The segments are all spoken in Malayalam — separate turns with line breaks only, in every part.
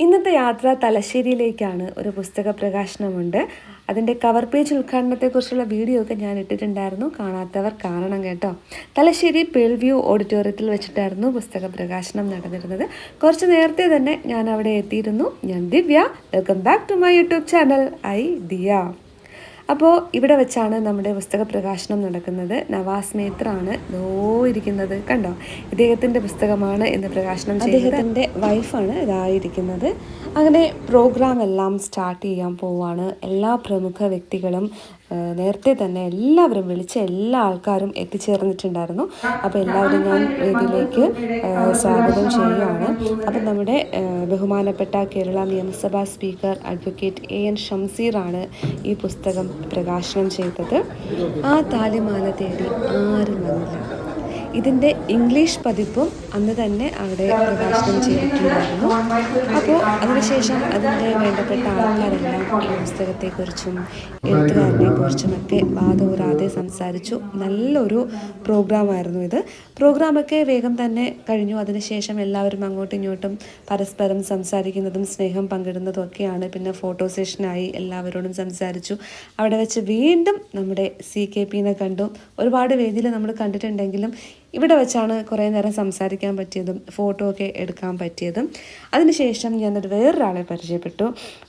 ഇന്നത്തെ യാത്ര തലശ്ശേരിയിലേക്കാണ്. ഒരു പുസ്തക പ്രകാശനമുണ്ട്. അതിൻ്റെ കവർ പേജ് ഉദ്ഘാടനത്തെക്കുറിച്ചുള്ള വീഡിയോ ഒക്കെ ഞാൻ ഇട്ടിട്ടുണ്ടായിരുന്നു. കാണാത്തവർ കാണണം കേട്ടോ. തലശ്ശേരി പേൾ വ്യൂ ഓഡിറ്റോറിയത്തിൽ വെച്ചിട്ടായിരുന്നു പുസ്തക പ്രകാശനം നടന്നിരുന്നത്. കുറച്ച് നേരത്തെ തന്നെ ഞാൻ അവിടെ എത്തിയിരുന്നു. ഞാൻ Divya. Welcome back to my YouTube channel Diya. അപ്പോൾ ഇവിടെ വെച്ചാണ് നമ്മുടെ പുസ്തക പ്രകാശനം നടക്കുന്നത്. നവാസ് മേത്രാണ് ഇരിക്കുന്നത്, കണ്ടോ? ഇദ്ദേഹത്തിൻ്റെ പുസ്തകമാണ് ഇന്ന് പ്രകാശനം ചെയ്തത്. അദ്ദേഹത്തിൻ്റെ വൈഫാണ് ഇതായിരിക്കുന്നത്. അങ്ങനെ പ്രോഗ്രാം എല്ലാം സ്റ്റാർട്ട് ചെയ്യാൻ പോവാണ്. എല്ലാ പ്രമുഖ വ്യക്തികളും നേരത്തെ തന്നെ എല്ലാവരും വിളിച്ച എല്ലാ ആൾക്കാരും എത്തിച്ചേർന്നിട്ടുണ്ടായിരുന്നു. അപ്പോൾ എല്ലാവരും ഞാൻ വേദിയിലേക്ക് സ്വാഗതം ചെയ്യുകയാണ്. അപ്പം നമ്മുടെ ബഹുമാനപ്പെട്ട കേരള നിയമസഭാ സ്പീക്കർ അഡ്വക്കേറ്റ് AN ഷംസീറാണ് ഈ പുസ്തകം പ്രകാശനം ചെയ്തത്. ആ താലിമാല തേടി ആരും വന്നില്ല. ഇതിൻ്റെ ഇംഗ്ലീഷ് പതിപ്പും അന്ന് തന്നെ അവിടെ പ്രകാശനം ചെയ്തിട്ടുണ്ടായിരുന്നു. അപ്പോൾ അതിനുശേഷം അതിൻ്റെ വേണ്ടപ്പെട്ട ആൾക്കാരെല്ലാം ഈ പുസ്തകത്തെക്കുറിച്ചും എഴുത്തുകാരനെക്കുറിച്ചുമൊക്കെ വാദോരാതെ സംസാരിച്ചു. നല്ലൊരു പ്രോഗ്രാമായിരുന്നു ഇത്. പ്രോഗ്രാമൊക്കെ വേഗം തന്നെ കഴിഞ്ഞു. അതിനുശേഷം എല്ലാവരും അങ്ങോട്ടും ഇങ്ങോട്ടും പരസ്പരം സംസാരിക്കുന്നതും സ്നേഹം പങ്കിടുന്നതും ഒക്കെയാണ്. പിന്നെ ഫോട്ടോ സെഷനായി, എല്ലാവരോടും സംസാരിച്ചു. അവിടെ വെച്ച് വീണ്ടും നമ്മുടെ CKPനെ കണ്ടു. ഒരുപാട് വേദിയിൽ നമ്മൾ കണ്ടിട്ടുണ്ടെങ്കിലും ഇവിടെ വെച്ചാണ് കുറേ നേരം സംസാരിക്കാൻ പറ്റിയതും ഫോട്ടോ ഒക്കെ എടുക്കാൻ പറ്റിയതും. അതിനുശേഷം ഞാനൊരു വേറൊരാളെ പരിചയപ്പെട്ടു.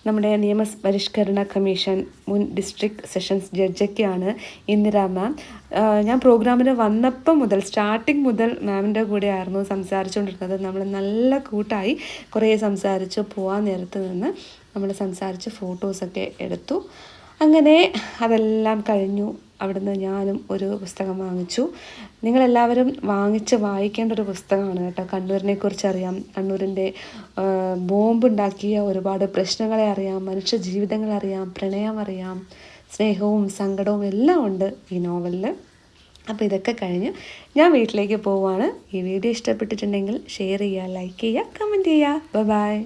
നമ്മുടെ നിയമപരിഷ്കരണ കമ്മീഷൻ മുൻ ഡിസ്ട്രിക്ട് സെഷൻസ് ജഡ്ജൊക്കെയാണ് ഇന്ദിര മാം. ഞാൻ പ്രോഗ്രാമിന് വന്നപ്പം മുതൽ, സ്റ്റാർട്ടിങ് മുതൽ മാമിൻ്റെ കൂടെ ആയിരുന്നു സംസാരിച്ചുകൊണ്ടിരുന്നത്. നമ്മൾ നല്ല കൂട്ടായി കുറേ സംസാരിച്ചു. പോകാൻ നേരത്ത് നിന്ന് നമ്മൾ സംസാരിച്ച് ഫോട്ടോസൊക്കെ എടുത്തു. അങ്ങനെ അതെല്ലാം കഴിഞ്ഞു. അവിടുന്ന് ഞാനും ഒരു പുസ്തകം വാങ്ങിച്ചു. നിങ്ങളെല്ലാവരും വായിക്കേണ്ട ഒരു പുസ്തകമാണ് കേട്ടോ. കണ്ണൂരിനെ കുറിച്ച് അറിയാം, കണ്ണൂരിൻ്റെ ബോംബുണ്ടാക്കിയ ഒരുപാട് പ്രശ്നങ്ങളെ അറിയാം, മനുഷ്യ ജീവിതങ്ങളെ അറിയാം, പ്രണയം അറിയാം, സ്നേഹവും സങ്കടവും എല്ലാം ഉണ്ട് ഈ നോവലിൽ. അപ്പോൾ ഇതൊക്കെ കഴിഞ്ഞ് ഞാൻ വീട്ടിലേക്ക് പോവുകയാണ്. ഈ വീഡിയോ ഇഷ്ടപ്പെട്ടിട്ടുണ്ടെങ്കിൽ ഷെയർ ചെയ്യുക, ലൈക്ക് ചെയ്യുക, കമൻറ്റ് ചെയ്യുക. ബൈ.